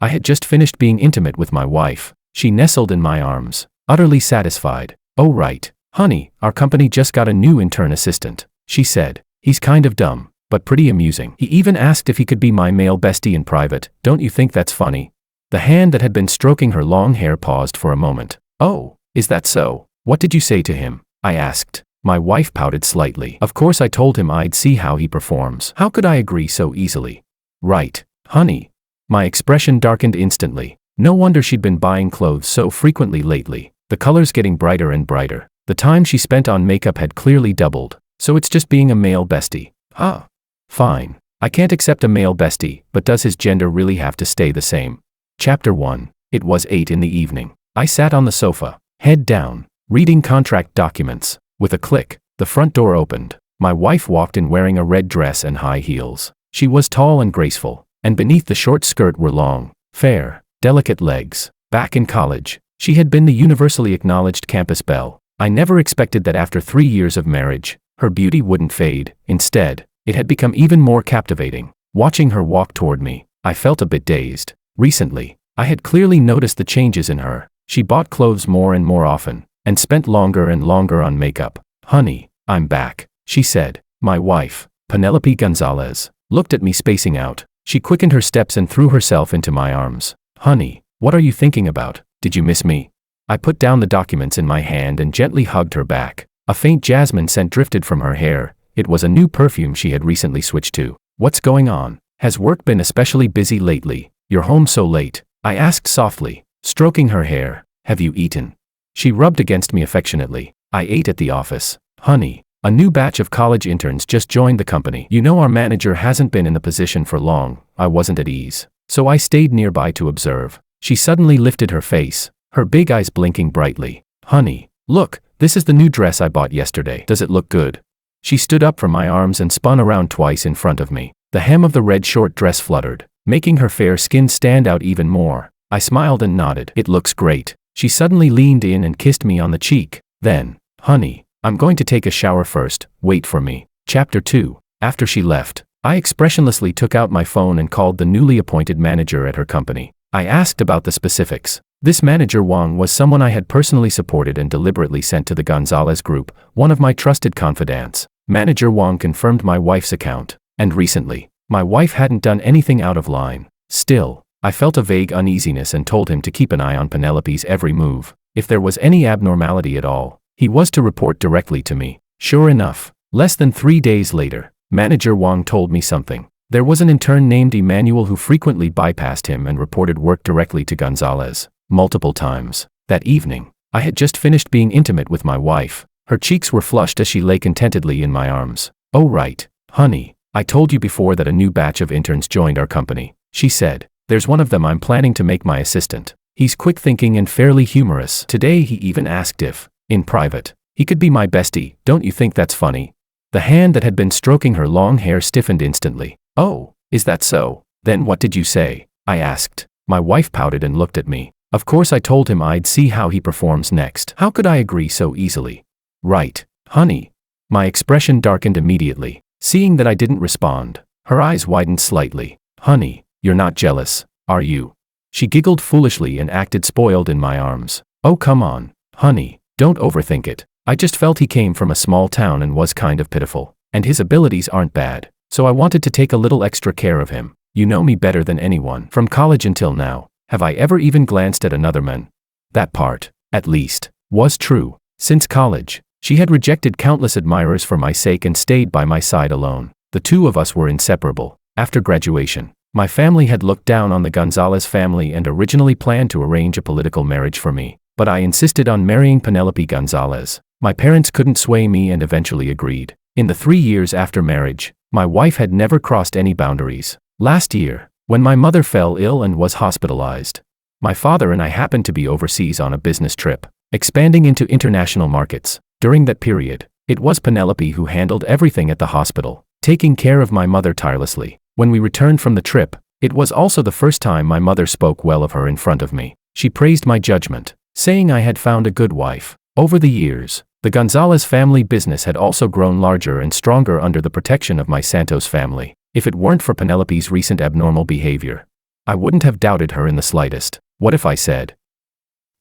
I had just finished being intimate with my wife. She nestled in my arms, utterly satisfied. "Oh right, honey, our company just got a new intern assistant," she said. "He's kind of dumb, but pretty amusing. He even asked if he could be my male bestie in private. Don't you think that's funny?" The hand that had been stroking her long hair paused for a moment. "Oh, is that so? What did you say to him?" I asked. My wife pouted slightly. "Of course I told him I'd see how he performs. How could I agree so easily?" "Right, honey." My expression darkened instantly. No wonder she'd been buying clothes so frequently lately, the colors getting brighter and brighter. The time she spent on makeup had clearly doubled. "So it's just being a male bestie. Huh. Fine. I can't accept a male bestie, but does his gender really have to stay the same?" Chapter 1. It was 8 in the evening. I sat on the sofa, head down, reading contract documents. With a click, the front door opened. My wife walked in wearing a red dress and high heels. She was tall and graceful, and beneath the short skirt were long, fair, delicate legs. Back in college, she had been the universally acknowledged campus belle. I never expected that after 3 years of marriage, her beauty wouldn't fade. Instead, it had become even more captivating. Watching her walk toward me, I felt a bit dazed. Recently, I had clearly noticed the changes in her. She bought clothes more and more often, and spent longer and longer on makeup. "Honey, I'm back," she said. My wife, Penelope Gonzalez, looked at me spacing out. She quickened her steps and threw herself into my arms. "Honey, what are you thinking about? Did you miss me?" I put down the documents in my hand and gently hugged her back. A faint jasmine scent drifted from her hair. It was a new perfume she had recently switched to. "What's going on? Has work been especially busy lately? You're home so late?" I asked softly, stroking her hair. "Have you eaten?" She rubbed against me affectionately. "I ate at the office, honey. A new batch of college interns just joined the company. You know, our manager hasn't been in the position for long." I wasn't at ease, so I stayed nearby to observe. She suddenly lifted her face, her big eyes blinking brightly. "Honey, look, this is the new dress I bought yesterday. Does it look good?" She stood up from my arms and spun around twice in front of me. The hem of the red short dress fluttered, making her fair skin stand out even more. I smiled and nodded. "It looks great." She suddenly leaned in and kissed me on the cheek. Then, "Honey, I'm going to take a shower first. Wait for me." Chapter 2. After she left, I expressionlessly took out my phone and called the newly appointed manager at her company. I asked about the specifics. This manager Wang was someone I had personally supported and deliberately sent to the Gonzalez Group, one of my trusted confidants. Manager Wang confirmed my wife's account, and recently, my wife hadn't done anything out of line. Still, I felt a vague uneasiness and told him to keep an eye on Penelope's every move. If there was any abnormality at all, he was to report directly to me. Sure enough, less than 3 days later, Manager Wang told me something. There was an intern named Emmanuel who frequently bypassed him and reported work directly to Gonzalez, multiple times. That evening, I had just finished being intimate with my wife. Her cheeks were flushed as she lay contentedly in my arms. "Oh right, honey, I told you before that a new batch of interns joined our company," she said. "There's one of them I'm planning to make my assistant. He's quick-thinking and fairly humorous. Today he even asked if, in private, he could be my bestie. Don't you think that's funny?" The hand that had been stroking her long hair stiffened instantly. "Oh, is that so? Then what did you say?" I asked. My wife pouted and looked at me. Of course I told him I'd see how he performs next. How could I agree so easily? "Right, honey." My expression darkened immediately. Seeing that I didn't respond, her eyes widened slightly. "Honey, you're not jealous, are you?" She giggled foolishly and acted spoiled in my arms. "Oh come on, honey, don't overthink it. I just felt he came from a small town and was kind of pitiful, and his abilities aren't bad, so I wanted to take a little extra care of him. You know me better than anyone. From college until now, have I ever even glanced at another man?" That part, at least, was true. Since college, she had rejected countless admirers for my sake and stayed by my side alone. The two of us were inseparable. After graduation, my family had looked down on the Gonzalez family and originally planned to arrange a political marriage for me, but I insisted on marrying Penelope Gonzalez. My parents couldn't sway me and eventually agreed. In the 3 years after marriage, my wife had never crossed any boundaries. Last year, when my mother fell ill and was hospitalized, my father and I happened to be overseas on a business trip, expanding into international markets. During that period, it was Penelope who handled everything at the hospital, taking care of my mother tirelessly. When we returned from the trip, it was also the first time my mother spoke well of her in front of me. She praised my judgment, saying I had found a good wife. Over the years, the Gonzalez family business had also grown larger and stronger under the protection of my Santos family. If it weren't for Penelope's recent abnormal behavior, I wouldn't have doubted her in the slightest. What if I said,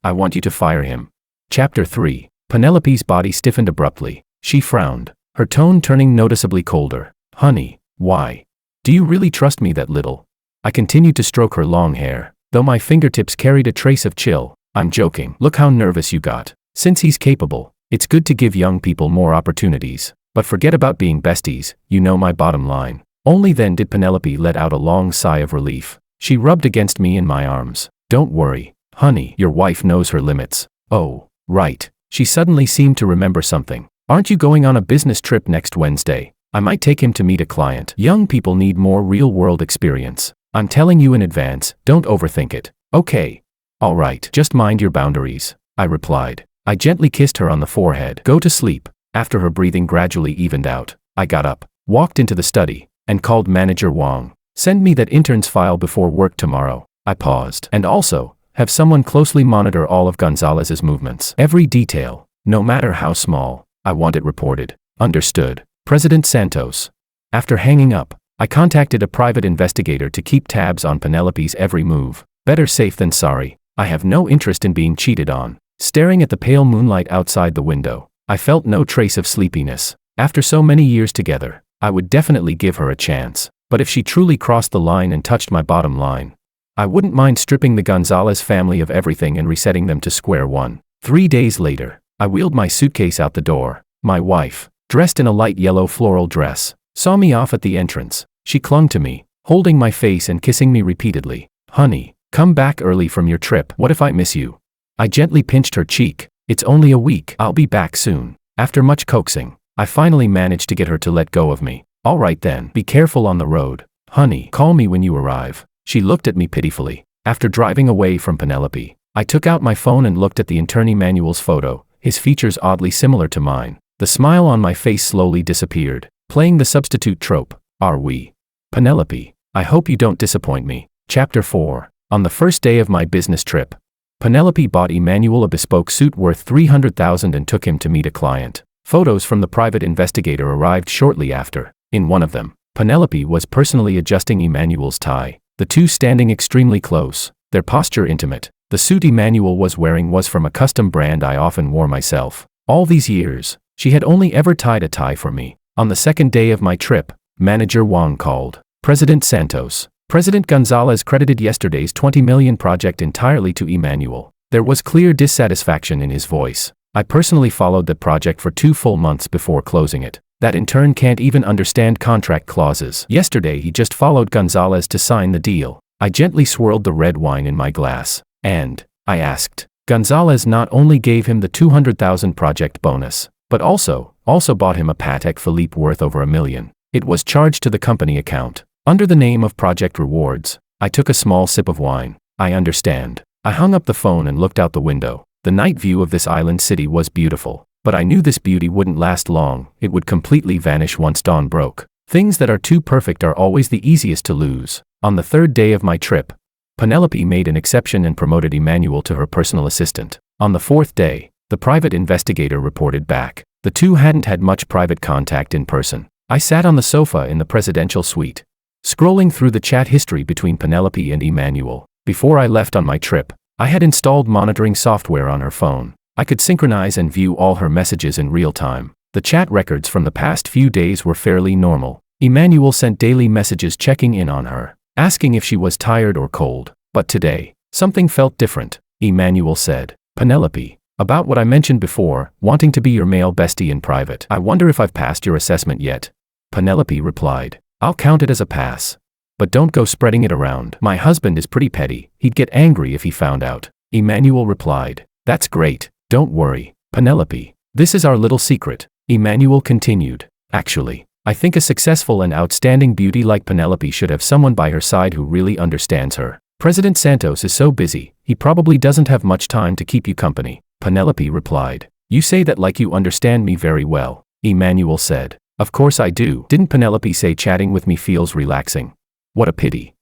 "I want you to fire him"? Chapter 3. Penelope's body stiffened abruptly. She frowned, her tone turning noticeably colder. "Honey, why? Do you really trust me that little?" I continued to stroke her long hair, though my fingertips carried a trace of chill. "I'm joking. Look how nervous you got. Since he's capable, it's good to give young people more opportunities. But forget about being besties, you know my bottom line." Only then did Penelope let out a long sigh of relief. She rubbed against me in my arms. "Don't worry, honey, your wife knows her limits." "Oh, right." She suddenly seemed to remember something. "Aren't you going on a business trip next Wednesday? I might take him to meet a client. Young people need more real-world experience. I'm telling you in advance, don't overthink it." "Okay. All right, just mind your boundaries," I replied. I gently kissed her on the forehead. "Go to sleep." After her breathing gradually evened out, I got up, walked into the study, and called Manager Wang. "Send me that intern's file before work tomorrow." I paused. "And also, have someone closely monitor all of Gonzalez's movements. Every detail, no matter how small. I want it reported." "Understood, President Santos." After hanging up, I contacted a private investigator to keep tabs on Penelope's every move. Better safe than sorry. I have no interest in being cheated on. Staring at the pale moonlight outside the window, I felt no trace of sleepiness. After so many years together, I would definitely give her a chance. But if she truly crossed the line and touched my bottom line, I wouldn't mind stripping the Gonzalez family of everything and resetting them to square one. 3 days later, I wheeled my suitcase out the door. My wife, dressed in a light yellow floral dress, saw me off at the entrance. She clung to me, holding my face and kissing me repeatedly. "Honey, come back early from your trip. What if I miss you?" I gently pinched her cheek. "It's only a week. I'll be back soon." After much coaxing, I finally managed to get her to let go of me. "All right then, be careful on the road. Honey, call me when you arrive." She looked at me pitifully. After driving away from Penelope, I took out my phone and looked at the intern Emmanuel's photo, his features oddly similar to mine. The smile on my face slowly disappeared, playing the substitute trope. "Are we?" "Penelope, I hope you don't disappoint me." Chapter 4. On the first day of my business trip, Penelope bought Emmanuel a bespoke suit worth $300,000 and took him to meet a client. Photos from the private investigator arrived shortly after. In one of them, Penelope was personally adjusting Emmanuel's tie, the two standing extremely close, their posture intimate. The suit Emmanuel was wearing was from a custom brand I often wore myself. All these years, she had only ever tied a tie for me. On the second day of my trip, Manager Wang called. "President Santos, President Gonzalez credited yesterday's $20 million project entirely to Emmanuel." There was clear dissatisfaction in his voice. "I personally followed the project for 2 full months before closing it. That intern can't even understand contract clauses. Yesterday he just followed Gonzalez to sign the deal." I gently swirled the red wine in my glass. "And," I asked, "Gonzalez not only gave him the $200,000 project bonus, but also bought him a Patek Philippe worth over $1 million. It was charged to the company account, under the name of Project Rewards." I took a small sip of wine. "I understand." I hung up the phone and looked out the window. The night view of this island city was beautiful, but I knew this beauty wouldn't last long. It would completely vanish once dawn broke. Things that are too perfect are always the easiest to lose. On the third day of my trip, Penelope made an exception and promoted Emmanuel to her personal assistant. On the fourth day, the private investigator reported back. The two hadn't had much private contact in person. I sat on the sofa in the presidential suite, scrolling through the chat history between Penelope and Emmanuel. Before I left on my trip, I had installed monitoring software on her phone. I could synchronize and view all her messages in real time. The chat records from the past few days were fairly normal. Emmanuel sent daily messages checking in on her, asking if she was tired or cold. But today, something felt different. Emmanuel said, "Penelope, about what I mentioned before, wanting to be your male bestie in private. I wonder if I've passed your assessment yet." Penelope replied, "I'll count it as a pass. But don't go spreading it around. My husband is pretty petty. He'd get angry if he found out." Emmanuel replied, "That's great. Don't worry, Penelope. This is our little secret." Emmanuel continued, "Actually, I think a successful and outstanding beauty like Penelope should have someone by her side who really understands her. President Santos is so busy, he probably doesn't have much time to keep you company." Penelope replied, "You say that like you understand me very well." Emmanuel said, "Of course I do. Didn't Penelope say chatting with me feels relaxing? What a pity.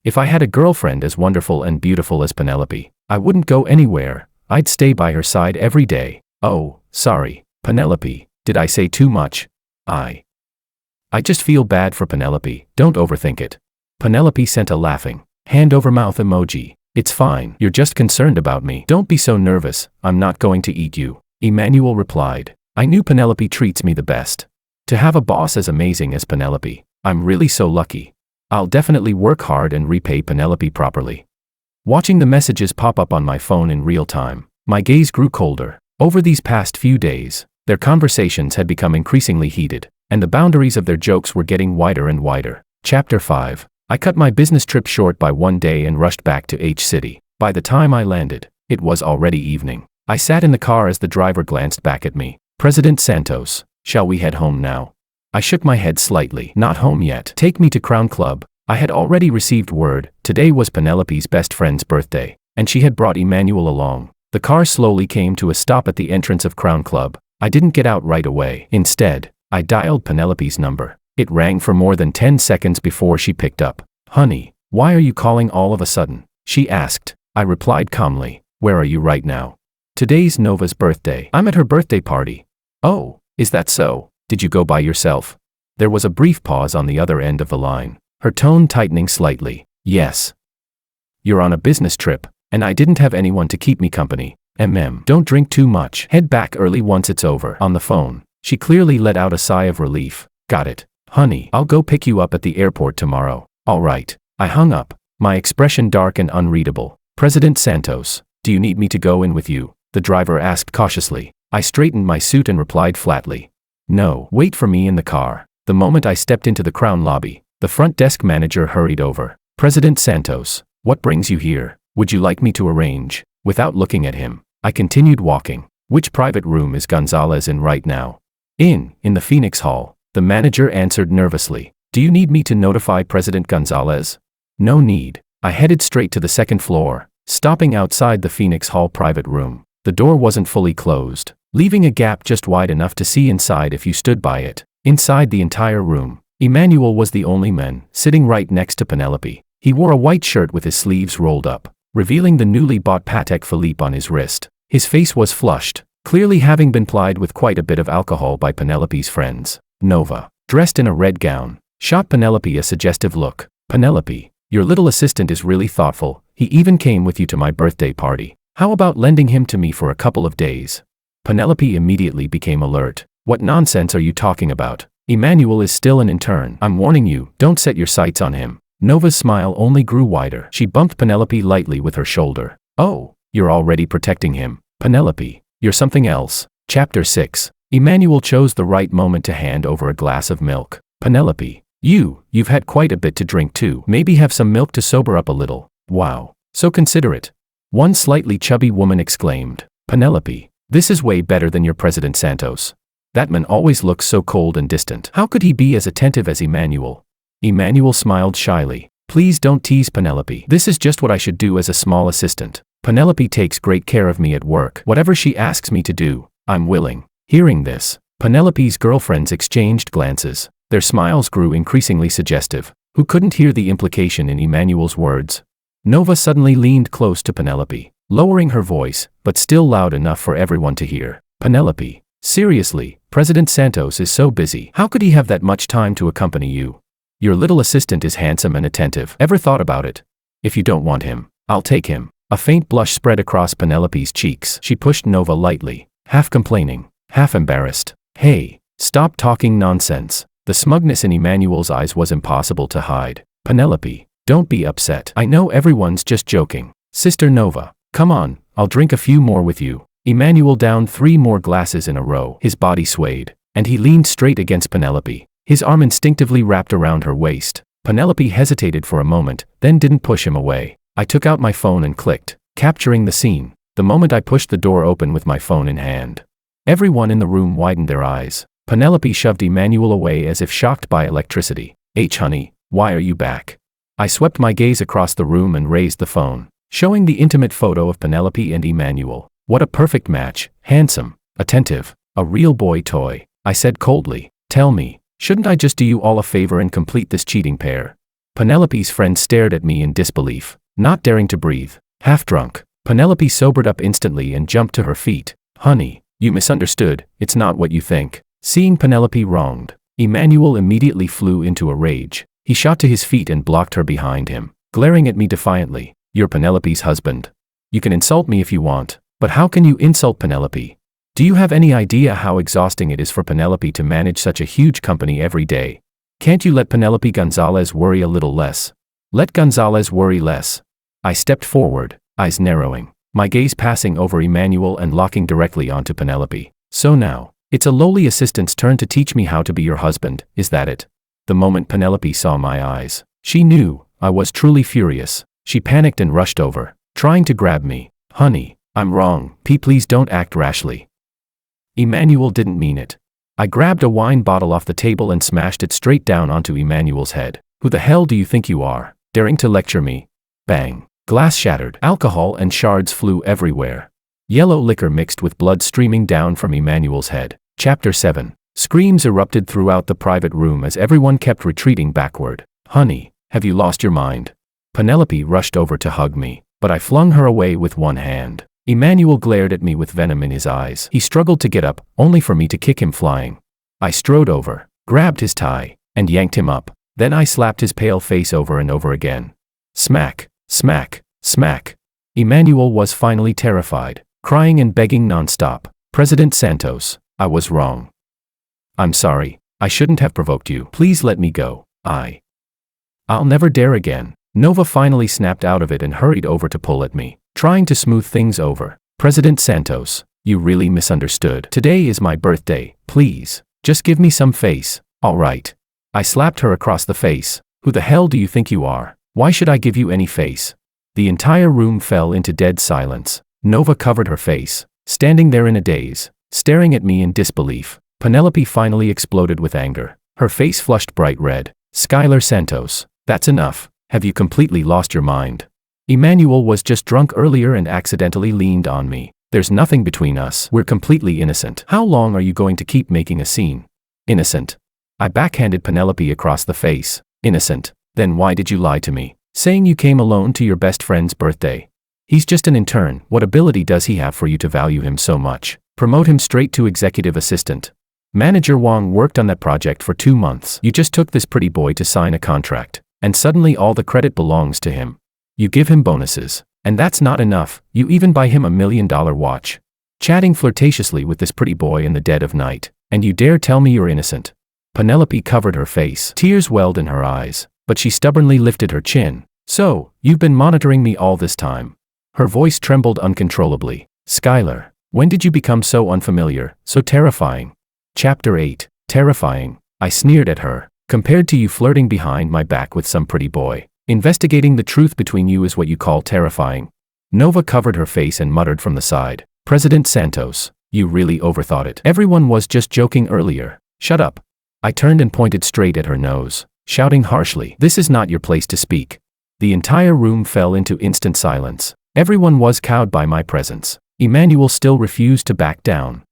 If I had a girlfriend as wonderful and beautiful as Penelope, I wouldn't go anywhere. I'd stay by her side every day." "Oh, sorry, Penelope, did I say too much?" I just feel bad for Penelope, don't overthink it." Penelope sent a laughing, Hand over mouth emoji. It's fine, you're just concerned about me. Don't be so nervous, I'm not going to eat you. Emmanuel replied. I knew Penelope treats me the best. To have a boss as amazing as Penelope, I'm really so lucky. I'll definitely work hard and repay Penelope properly. Watching the messages pop up on my phone in real time, my gaze grew colder. Over these past few days, their conversations had become increasingly heated, and the boundaries of their jokes were getting wider and wider. Chapter 5. I cut my business trip short by one day and rushed back to H-City. By the time I landed, it was already evening. I sat in the car as the driver glanced back at me. President Santos, shall we head home now? I shook my head slightly. Not home yet. Take me to Crown Club. I had already received word. Today was Penelope's best friend's birthday, and she had brought Emmanuel along. The car slowly came to a stop at the entrance of Crown Club. I didn't get out right away. Instead, I dialed Penelope's number. It rang for more than 10 seconds before she picked up. Honey, why are you calling all of a sudden? She asked. I replied calmly. Where are you right now? Today's Nova's birthday. I'm at her birthday party. Oh, is that so? Did you go by yourself? There was a brief pause on the other end of the line, her tone tightening slightly. Yes. You're on a business trip, and I didn't have anyone to keep me company. Don't drink too much. Head back early once it's over. On the phone, she clearly let out a sigh of relief. Got it. Honey, I'll go pick you up at the airport tomorrow. All right. I hung up, my expression dark and unreadable. President Santos, do you need me to go in with you? The driver asked cautiously. I straightened my suit and replied flatly. No, wait for me in the car. The moment I stepped into the Crown lobby, the front desk manager hurried over. President Santos, what brings you here? Would you like me to arrange? Without looking at him, I continued walking. Which private room is Gonzalez in right now? In the Phoenix Hall, the manager answered nervously. Do you need me to notify President Gonzalez? No need. I headed straight to the second floor, stopping outside the Phoenix Hall private room. The door wasn't fully closed, leaving a gap just wide enough to see inside if you stood by it. Inside the entire room, Emmanuel was the only man, sitting right next to Penelope. He wore a white shirt with his sleeves rolled up, revealing the newly bought Patek Philippe on his wrist. His face was flushed, clearly having been plied with quite a bit of alcohol by Penelope's friends. Nova, dressed in a red gown, shot Penelope a suggestive look. Penelope, your little assistant is really thoughtful. He even came with you to my birthday party. How about lending him to me for a couple of days? Penelope immediately became alert. What nonsense are you talking about? Emmanuel is still an intern. I'm warning you, don't set your sights on him. Nova's smile only grew wider. She bumped Penelope lightly with her shoulder. Oh, you're already protecting him. Penelope, you're something else. Chapter 6. Emmanuel chose the right moment to hand over a glass of milk. Penelope, you've had quite a bit to drink too. Maybe have some milk to sober up a little. Wow, so considerate. One slightly chubby woman exclaimed. Penelope, this is way better than your President Santos. That man always looks so cold and distant. How could he be as attentive as Emmanuel? Emmanuel smiled shyly. Please don't tease Penelope. This is just what I should do as a small assistant. Penelope takes great care of me at work. Whatever she asks me to do, I'm willing. Hearing this, Penelope's girlfriends exchanged glances. Their smiles grew increasingly suggestive. Who couldn't hear the implication in Emmanuel's words? Nova suddenly leaned close to Penelope, lowering her voice, but still loud enough for everyone to hear. Penelope, seriously, President Santos is so busy. How could he have that much time to accompany you? Your little assistant is handsome and attentive. Ever thought about it? If you don't want him, I'll take him. A faint blush spread across Penelope's cheeks. She pushed Nova lightly, half complaining, half embarrassed. Hey, stop talking nonsense. The smugness in Emmanuel's eyes was impossible to hide. Penelope, don't be upset. I know everyone's just joking. Sister Nova, come on, I'll drink a few more with you. Emmanuel downed 3 more glasses in a row. His body swayed, and he leaned straight against Penelope, his arm instinctively wrapped around her waist. Penelope hesitated for a moment, then didn't push him away. I took out my phone and clicked, capturing the scene. The moment I pushed the door open with my phone in hand, everyone in the room widened their eyes. Penelope shoved Emmanuel away as if shocked by electricity. Honey, why are you back? I swept my gaze across the room and raised the phone, showing the intimate photo of Penelope and Emmanuel. What a perfect match. Handsome, attentive, a real boy toy. I said coldly. Tell me, shouldn't I just do you all a favor and complete this cheating pair? Penelope's friend stared at me in disbelief, not daring to breathe. Half drunk, Penelope sobered up instantly and jumped to her feet. Honey, you misunderstood. It's not what you think. Seeing Penelope wronged, Emmanuel immediately flew into a rage. He shot to his feet and blocked her behind him. glaring at me defiantly. You're Penelope's husband. You can insult me if you want, but how can you insult Penelope? Do you have any idea how exhausting it is for Penelope to manage such a huge company every day? Can't you let Penelope Gonzalez worry a little less? Let Gonzalez worry less. I stepped forward, eyes narrowing, my gaze passing over Emmanuel and locking directly onto Penelope. So now, it's a lowly assistant's turn to teach me how to be your husband, is that it? The moment Penelope saw my eyes, she knew I was truly furious. She panicked and rushed over, trying to grab me. Honey, I'm wrong. Please don't act rashly. Emmanuel didn't mean it. I grabbed a wine bottle off the table and smashed it straight down onto Emmanuel's head. Who the hell do you think you are, daring to lecture me? Bang. Glass shattered. Alcohol and shards flew everywhere. Yellow liquor mixed with blood streaming down from Emmanuel's head. Chapter 7. Screams erupted throughout the private room as everyone kept retreating backward. Honey, have you lost your mind? Penelope rushed over to hug me, but I flung her away with one hand. Emmanuel glared at me with venom in his eyes. He struggled to get up, only for me to kick him flying. I strode over, grabbed his tie, and yanked him up. Then I slapped his pale face over and over again. Smack, smack, smack. Emmanuel was finally terrified, crying and begging nonstop. President Santos, I was wrong. I'm sorry, I shouldn't have provoked you. Please let me go. I'll never dare again. Nova finally snapped out of it and hurried over to pull at me, trying to smooth things over. President Santos, you really misunderstood. Today is my birthday, please. Just give me some face, all right? I slapped her across the face. Who the hell do you think you are? Why should I give you any face? The entire room fell into dead silence. Nova covered her face, standing there in a daze, staring at me in disbelief. Penelope finally exploded with anger. Her face flushed bright red. Skylar Santos, that's enough. Have you completely lost your mind? Emmanuel was just drunk earlier and accidentally leaned on me. There's nothing between us. We're completely innocent. How long are you going to keep making a scene? Innocent. I backhanded Penelope across the face. Innocent. Then why did you lie to me, saying you came alone to your best friend's birthday? He's just an intern. What ability does he have for you to value him so much? Promote him straight to executive assistant. Manager Wong worked on that project for 2 months. You just took this pretty boy to sign a contract, and suddenly all the credit belongs to him. You give him bonuses, and that's not enough. You even buy him $1 million watch. Chatting flirtatiously with this pretty boy in the dead of night, and you dare tell me you're innocent? Penelope covered her face. Tears welled in her eyes, but she stubbornly lifted her chin. So, you've been monitoring me all this time. Her voice trembled uncontrollably. Skylar, when did you become so unfamiliar, so terrifying? Chapter 8. Terrifying. I sneered at her. Compared to you flirting behind my back with some pretty boy, investigating the truth between you is what you call terrifying. Nova covered her face and muttered from the side. President Santos, you really overthought it. Everyone was just joking earlier. Shut up. I turned and pointed straight at her nose, shouting harshly, this is not your place to speak. The entire room fell into instant silence. Everyone was cowed by my presence. Emmanuel still refused to back down.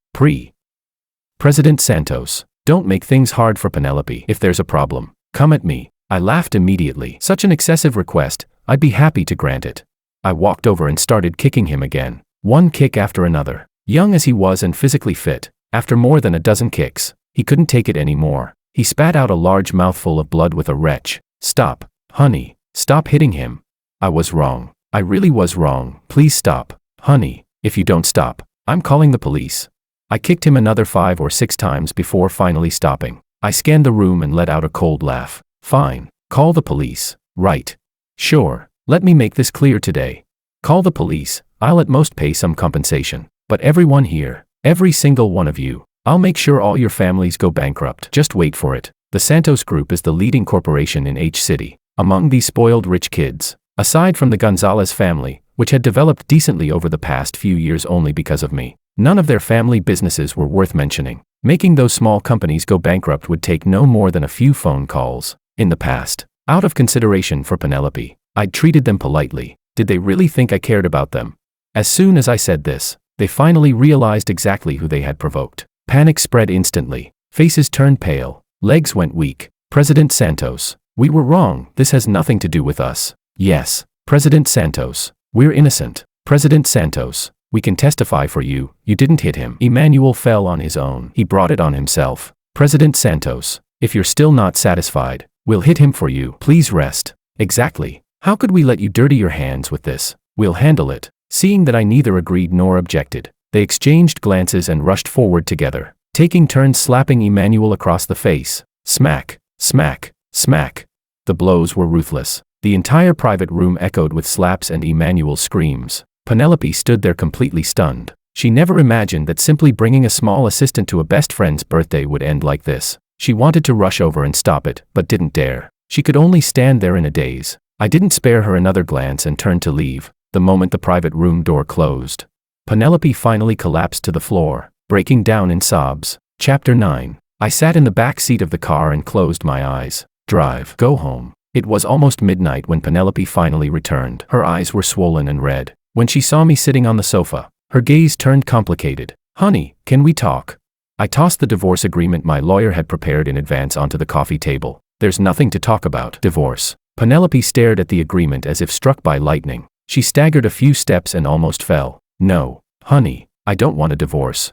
President Santos, don't make things hard for Penelope. If there's a problem, come at me. I laughed immediately. Such an excessive request, I'd be happy to grant it. I walked over and started kicking him again. One kick after another. Young as he was and physically fit, after more than a dozen kicks, he couldn't take it anymore. He spat out a large mouthful of blood with a retch. Stop, honey, stop hitting him. I was wrong. I really was wrong. Please stop, honey. If you don't stop, I'm calling the police. I kicked him another 5 or 6 times before finally stopping. I scanned the room and let out a cold laugh. Fine, call the police. Right. Sure, let me make this clear today. Call the police, I'll at most pay some compensation. But everyone here, every single one of you, I'll make sure all your families go bankrupt. Just wait for it. The Santos Group is the leading corporation in H City. Among these spoiled rich kids, aside from the Gonzalez family, which had developed decently over the past few years only because of me, none of their family businesses were worth mentioning. Making those small companies go bankrupt would take no more than a few phone calls. In the past, out of consideration for Penelope, I'd treated them politely. Did they really think I cared about them? As soon as I said this, they finally realized exactly who they had provoked. Panic spread instantly. Faces turned pale. Legs went weak. President Santos, we were wrong. This has nothing to do with us. Yes, President Santos, we're innocent. President Santos, we can testify for you. You didn't hit him. Emmanuel fell on his own. He brought it on himself. President Santos, if you're still not satisfied, we'll hit him for you. Please rest. Exactly. How could we let you dirty your hands with this? We'll handle it. Seeing that I neither agreed nor objected, they exchanged glances and rushed forward together, taking turns slapping Emmanuel across the face. Smack, smack, smack. The blows were ruthless. The entire private room echoed with slaps and Emmanuel's screams. Penelope stood there completely stunned. She never imagined that simply bringing a small assistant to a best friend's birthday would end like this. She wanted to rush over and stop it, but didn't dare. She could only stand there in a daze. I didn't spare her another glance and turned to leave, the moment the private room door closed. Penelope finally collapsed to the floor, breaking down in sobs. Chapter 9. I sat in the back seat of the car and closed my eyes. Drive. Go home. It was almost midnight when Penelope finally returned. Her eyes were swollen and red. When she saw me sitting on the sofa, her gaze turned complicated. Honey, can we talk? I tossed the divorce agreement my lawyer had prepared in advance onto the coffee table. There's nothing to talk about. Divorce. Penelope stared at the agreement as if struck by lightning. She staggered a few steps and almost fell. No, honey, I don't want a divorce.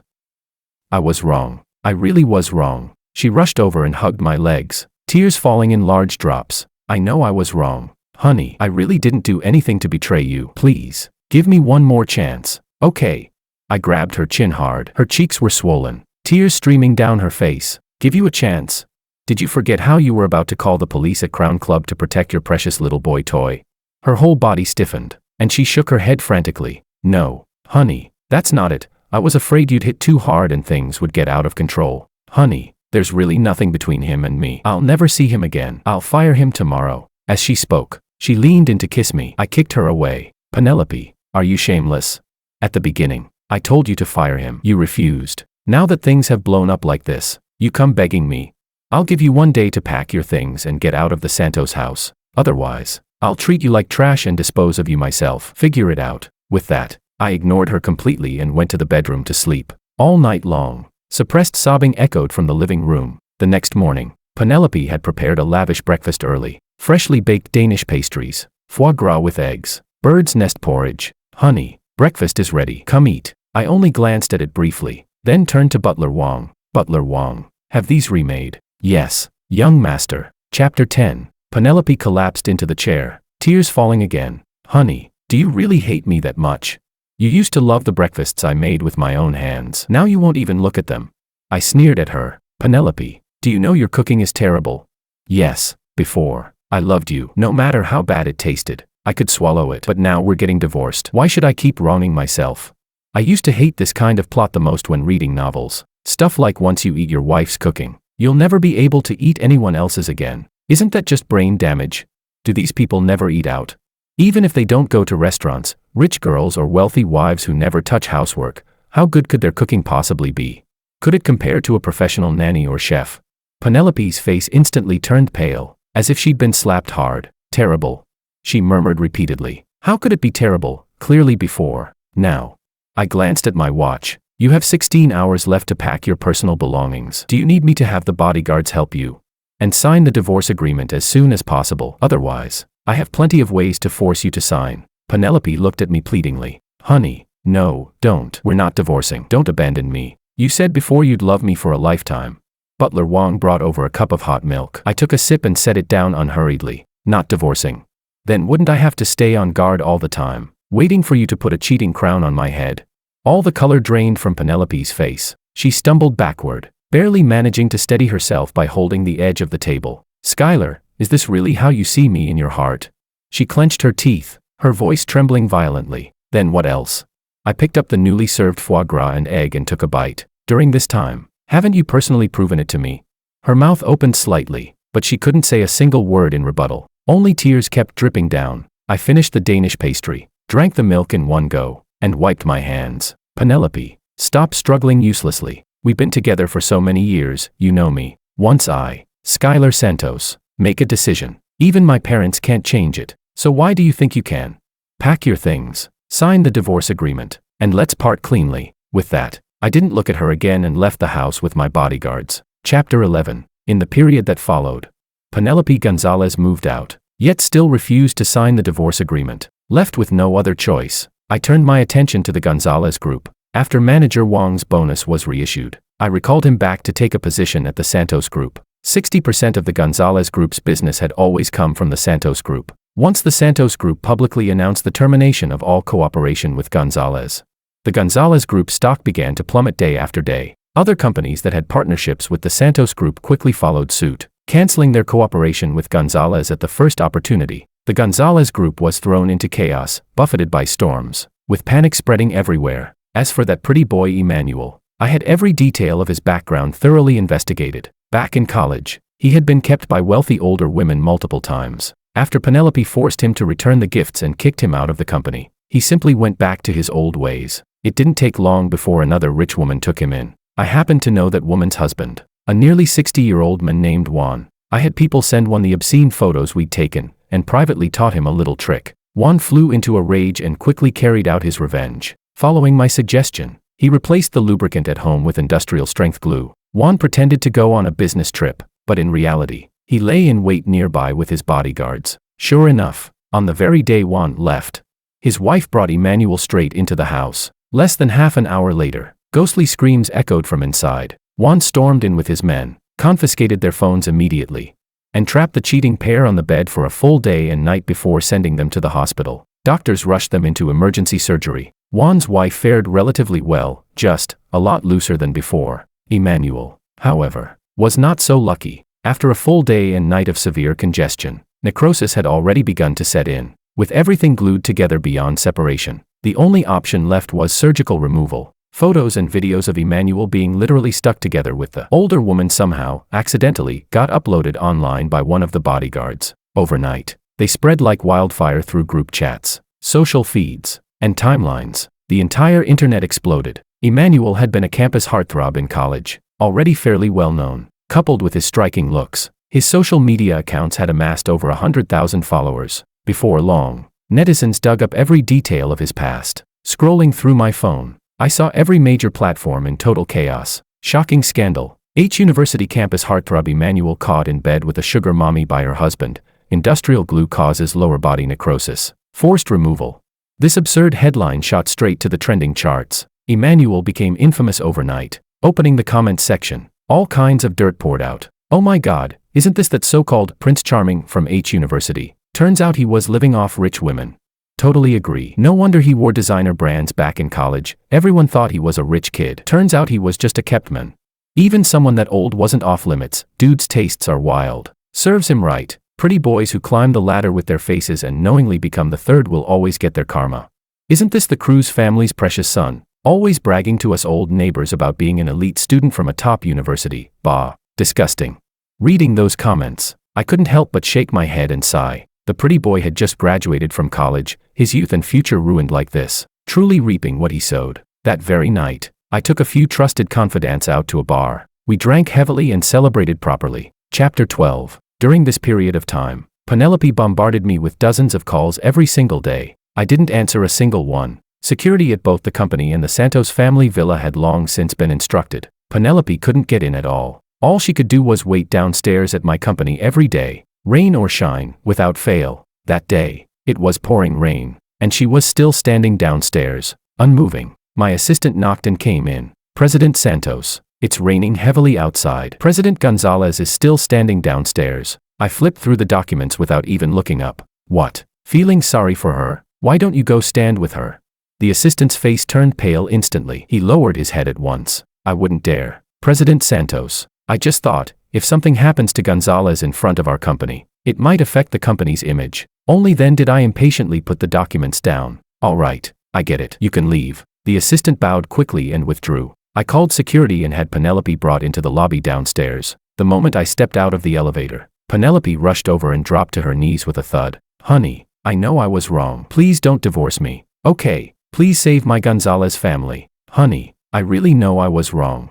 I was wrong. I really was wrong. She rushed over and hugged my legs, tears falling in large drops. I know I was wrong. Honey, I really didn't do anything to betray you. Please, give me one more chance. Okay. I grabbed her chin hard. Her cheeks were swollen, tears streaming down her face. Give you a chance? Did you forget how you were about to call the police at Crown Club to protect your precious little boy toy? Her whole body stiffened, and she shook her head frantically. No, honey, that's not it. I was afraid you'd hit too hard and things would get out of control. Honey, there's really nothing between him and me. I'll never see him again. I'll fire him tomorrow. As she spoke, she leaned in to kiss me. I kicked her away. Penelope, are you shameless? At the beginning, I told you to fire him. You refused. Now that things have blown up like this, you come begging me. I'll give you 1 day to pack your things and get out of the Santos house. Otherwise, I'll treat you like trash and dispose of you myself. Figure it out. With that, I ignored her completely and went to the bedroom to sleep. All night long, suppressed sobbing echoed from the living room. The next morning, Penelope had prepared a lavish breakfast early. Freshly baked Danish pastries, foie gras with eggs, bird's nest porridge. Honey, breakfast is ready. Come eat. I only glanced at it briefly, then turned to Butler Wong. Butler Wong, have these remade? Yes, young master. Chapter 10. Penelope collapsed into the chair, tears falling again. Honey, do you really hate me that much? You used to love the breakfasts I made with my own hands. Now you won't even look at them. I sneered at her. Penelope, do you know your cooking is terrible? Yes, before, I loved you. No matter how bad it tasted, I could swallow it. But now we're getting divorced. Why should I keep wronging myself? I used to hate this kind of plot the most when reading novels. Stuff like once you eat your wife's cooking, you'll never be able to eat anyone else's again. Isn't that just brain damage? Do these people never eat out? Even if they don't go to restaurants, rich girls or wealthy wives who never touch housework, how good could their cooking possibly be? Could it compare to a professional nanny or chef? Penelope's face instantly turned pale, as if she'd been slapped hard. Terrible. She murmured repeatedly. How could it be terrible? Clearly before. Now. I glanced at my watch. You have 16 hours left to pack your personal belongings. Do you need me to have the bodyguards help you? And sign the divorce agreement as soon as possible. Otherwise, I have plenty of ways to force you to sign. Penelope looked at me pleadingly. Honey, no, don't. We're not divorcing. Don't abandon me. You said before you'd love me for a lifetime. Butler Wong brought over a cup of hot milk. I took a sip and set it down unhurriedly. Not divorcing. Then wouldn't I have to stay on guard all the time, waiting for you to put a cheating crown on my head? All the color drained from Penelope's face. She stumbled backward, barely managing to steady herself by holding the edge of the table. Skylar, is this really how you see me in your heart? She clenched her teeth, her voice trembling violently. Then what else? I picked up the newly served foie gras and egg and took a bite. During this time, haven't you personally proven it to me? Her mouth opened slightly, but she couldn't say a single word in rebuttal. Only tears kept dripping down. I finished the Danish pastry, drank the milk in one go, and wiped my hands. Penelope, stop struggling uselessly. We've been together for so many years, you know me. Once I, Skylar Santos, make a decision, even my parents can't change it. So why do you think you can? Pack your things, sign the divorce agreement, and let's part cleanly. With that, I didn't look at her again and left the house with my bodyguards. Chapter 11. In the period that followed, Penelope Gonzalez moved out, yet still refused to sign the divorce agreement. Left with no other choice, I turned my attention to the Gonzalez Group. After Manager Wong's bonus was reissued, I recalled him back to take a position at the Santos Group. 60% of the Gonzalez Group's business had always come from the Santos Group. Once the Santos Group publicly announced the termination of all cooperation with Gonzalez, the Gonzalez Group stock began to plummet day after day. Other companies that had partnerships with the Santos Group quickly followed suit, canceling their cooperation with Gonzalez at the first opportunity. The Gonzalez Group was thrown into chaos, buffeted by storms, with panic spreading everywhere. As for that pretty boy Emmanuel, I had every detail of his background thoroughly investigated. Back in college, he had been kept by wealthy older women multiple times. After Penelope forced him to return the gifts and kicked him out of the company, he simply went back to his old ways. It didn't take long before another rich woman took him in. I happened to know that woman's husband, a nearly 60-year-old man named Juan. I had people send Juan the obscene photos we'd taken, and privately taught him a little trick. Juan flew into a rage and quickly carried out his revenge. Following my suggestion, he replaced the lubricant at home with industrial-strength glue. Juan pretended to go on a business trip, but in reality, he lay in wait nearby with his bodyguards. Sure enough, on the very day Juan left, his wife brought Emmanuel straight into the house. Less than half an hour later, ghostly screams echoed from inside. Juan stormed in with his men, confiscated their phones immediately, and trapped the cheating pair on the bed for a full day and night before sending them to the hospital. Doctors rushed them into emergency surgery. Juan's wife fared relatively well, just a lot looser than before. Emmanuel, however, was not so lucky. After a full day and night of severe congestion, necrosis had already begun to set in. With everything glued together beyond separation, the only option left was surgical removal. Photos and videos of Emmanuel being literally stuck together with the older woman somehow, accidentally, got uploaded online by one of the bodyguards. Overnight, they spread like wildfire through group chats, social feeds, and timelines. The entire internet exploded. Emmanuel had been a campus heartthrob in college, already fairly well known. Coupled with his striking looks, his social media accounts had amassed over 100,000 followers. Before long, netizens dug up every detail of his past. Scrolling through my phone, I saw every major platform in total chaos. Shocking scandal. H University campus heartthrob Emmanuel caught in bed with a sugar mommy by her husband. Industrial glue causes lower body necrosis. Forced removal. This absurd headline shot straight to the trending charts. Emmanuel became infamous overnight. Opening the comments section, all kinds of dirt poured out. Oh my God, isn't this that so-called Prince Charming from H University? Turns out he was living off rich women. Totally agree. No wonder he wore designer brands back in college. Everyone thought he was a rich kid. Turns out he was just a kept man. Even someone that old wasn't off limits. Dude's tastes are wild. Serves him right. Pretty boys who climb the ladder with their faces and knowingly become the third will always get their karma. Isn't this the Cruz family's precious son? Always bragging to us old neighbors about being an elite student from a top university. Bah. Disgusting. Reading those comments, I couldn't help but shake my head and sigh. The pretty boy had just graduated from college, his youth and future ruined like this, truly reaping what he sowed. That very night, I took a few trusted confidants out to a bar. We drank heavily and celebrated properly. Chapter 12. During this period of time, Penelope bombarded me with dozens of calls every single day. I didn't answer a single one. Security at both the company and the Santos family villa had long since been instructed. Penelope couldn't get in at all. All she could do was wait downstairs at my company every day, rain or shine, without fail. That day, it was pouring rain, and she was still standing downstairs, unmoving. My assistant knocked and came in. President Santos, it's raining heavily outside. President Gonzalez is still standing downstairs. I flipped through the documents without even looking up. What? Feeling sorry for her? Why don't you go stand with her? The assistant's face turned pale instantly. He lowered his head at once. I wouldn't dare. President Santos, I just thought, if something happens to Gonzalez in front of our company, it might affect the company's image. Only then did I impatiently put the documents down. All right, I get it. You can leave. The assistant bowed quickly and withdrew. I called security and had Penelope brought into the lobby downstairs. The moment I stepped out of the elevator, Penelope rushed over and dropped to her knees with a thud. Honey, I know I was wrong. Please don't divorce me. Okay, please save my Gonzalez family. Honey, I really know I was wrong.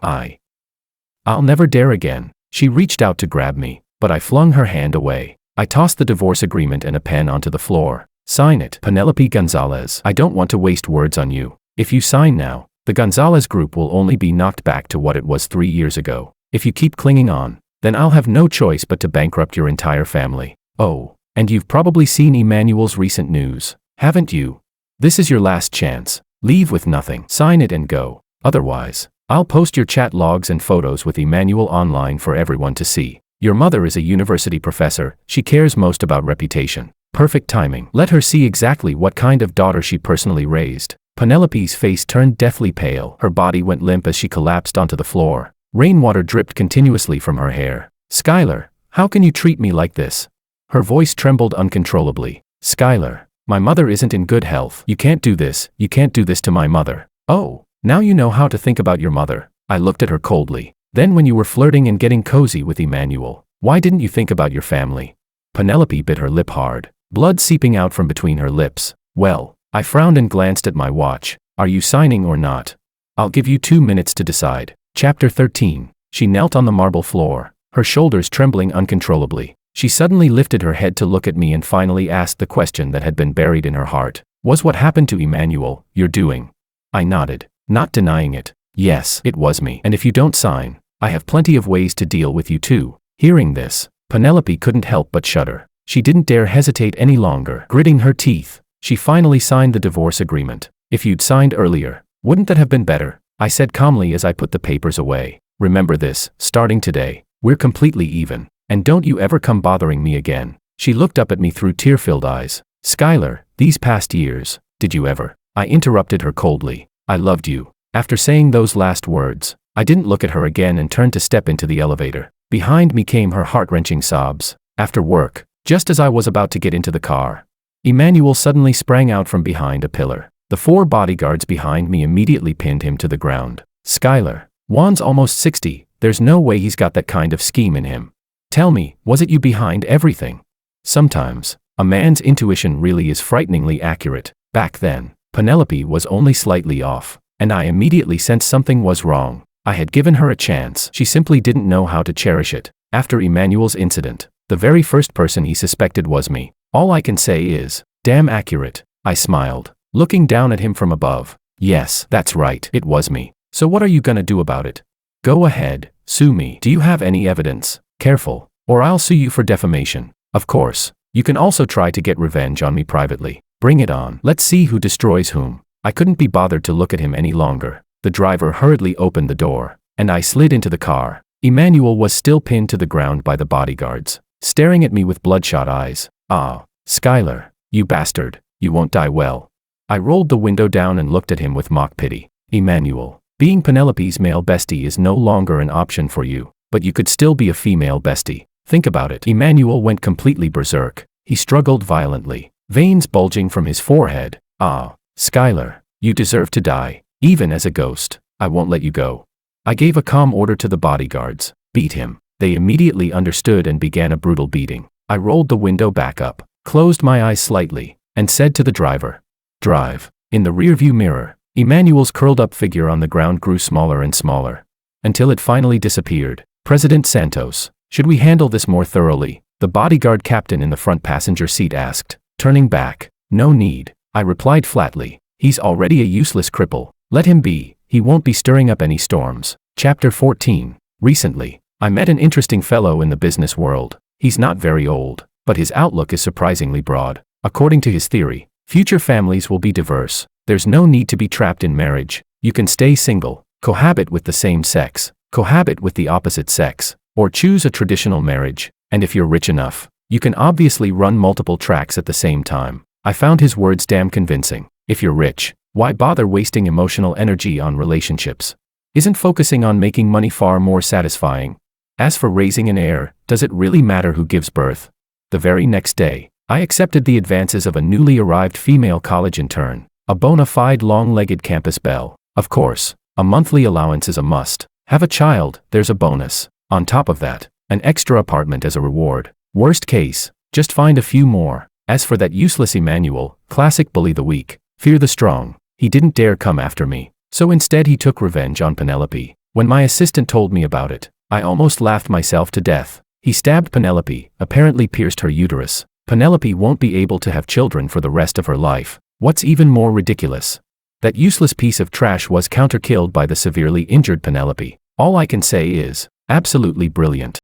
I'll never dare again. She reached out to grab me, but I flung her hand away. I tossed the divorce agreement and a pen onto the floor. Sign it, Penelope Gonzalez. I don't want to waste words on you. If you sign now, the Gonzalez Group will only be knocked back to what it was 3 years ago. If you keep clinging on, then I'll have no choice but to bankrupt your entire family. Oh, and you've probably seen Emmanuel's recent news, haven't you? This is your last chance. Leave with nothing. Sign it and go. Otherwise, I'll post your chat logs and photos with Emmanuel online for everyone to see. Your mother is a university professor. She cares most about reputation. Perfect timing. Let her see exactly what kind of daughter she personally raised. Penelope's face turned deathly pale. Her body went limp as she collapsed onto the floor. Rainwater dripped continuously from her hair. Skylar, how can you treat me like this? Her voice trembled uncontrollably. Skylar, my mother isn't in good health. You can't do this. You can't do this to my mother. Oh, now you know how to think about your mother. I looked at her coldly. Then when you were flirting and getting cozy with Emmanuel, why didn't you think about your family? Penelope bit her lip hard, blood seeping out from between her lips. Well, I frowned and glanced at my watch. Are you signing or not? I'll give you 2 minutes to decide. Chapter 13. She knelt on the marble floor, her shoulders trembling uncontrollably. She suddenly lifted her head to look at me and finally asked the question that had been buried in her heart. Was what happened to Emmanuel your doing? I nodded, not denying it. Yes, it was me. And if you don't sign, I have plenty of ways to deal with you too. Hearing this, Penelope couldn't help but shudder. She didn't dare hesitate any longer. Gritting her teeth, she finally signed the divorce agreement. If you'd signed earlier, wouldn't that have been better? I said calmly as I put the papers away. Remember this, starting today, we're completely even. And don't you ever come bothering me again. She looked up at me through tear-filled eyes. Skylar, these past years, did you ever? I interrupted her coldly. I loved you. After saying those last words, I didn't look at her again and turned to step into the elevator. Behind me came her heart-wrenching sobs. After work, just as I was about to get into the car, Emmanuel suddenly sprang out from behind a pillar. The 4 bodyguards behind me immediately pinned him to the ground. Skylar, Juan's almost 60, there's no way he's got that kind of scheme in him. Tell me, was it you behind everything? Sometimes, a man's intuition really is frighteningly accurate. Back then, Penelope was only slightly off, and I immediately sensed something was wrong. I had given her a chance. She simply didn't know how to cherish it. After Emmanuel's incident, the very first person he suspected was me. All I can say is, damn accurate. I smiled, looking down at him from above. Yes, that's right, it was me. So what are you gonna do about it? Go ahead, sue me. Do you have any evidence? Careful, or I'll sue you for defamation. Of course, you can also try to get revenge on me privately. Bring it on. Let's see who destroys whom. I couldn't be bothered to look at him any longer. The driver hurriedly opened the door, and I slid into the car. Emmanuel was still pinned to the ground by the bodyguards, staring at me with bloodshot eyes. Ah, Skylar, you bastard, you won't die well. I rolled the window down and looked at him with mock pity. Emmanuel, being Penelope's male bestie is no longer an option for you, but you could still be a female bestie. Think about it. Emmanuel went completely berserk. He struggled violently, veins bulging from his forehead. Ah, Skylar, you deserve to die, even as a ghost. I won't let you go. I gave a calm order to the bodyguards. Beat him. They immediately understood and began a brutal beating. I rolled the window back up, closed my eyes slightly, and said to the driver, drive. In the rearview mirror, Emmanuel's curled-up figure on the ground grew smaller and smaller, until it finally disappeared. President Santos, should we handle this more thoroughly? The bodyguard captain in the front passenger seat asked, turning back. No need, I replied flatly. He's already a useless cripple. Let him be, he won't be stirring up any storms. Chapter 14. Recently, I met an interesting fellow in the business world. He's not very old, but his outlook is surprisingly broad. According to his theory, future families will be diverse. There's no need to be trapped in marriage. You can stay single, cohabit with the same sex, cohabit with the opposite sex, or choose a traditional marriage. And if you're rich enough, you can obviously run multiple tracks at the same time. I found his words damn convincing. If you're rich, why bother wasting emotional energy on relationships? Isn't focusing on making money far more satisfying? As for raising an heir, does it really matter who gives birth? The very next day, I accepted the advances of a newly arrived female college intern, a bona fide long-legged campus belle. Of course, a monthly allowance is a must. Have a child, there's a bonus. On top of that, an extra apartment as a reward. Worst case, just find a few more. As for that useless Emmanuel, classic bully the weak, fear the strong, he didn't dare come after me. So instead he took revenge on Penelope. When my assistant told me about it, I almost laughed myself to death. He stabbed Penelope, apparently pierced her uterus. Penelope won't be able to have children for the rest of her life. What's even more ridiculous? That useless piece of trash was counter-killed by the severely injured Penelope. All I can say is, absolutely brilliant.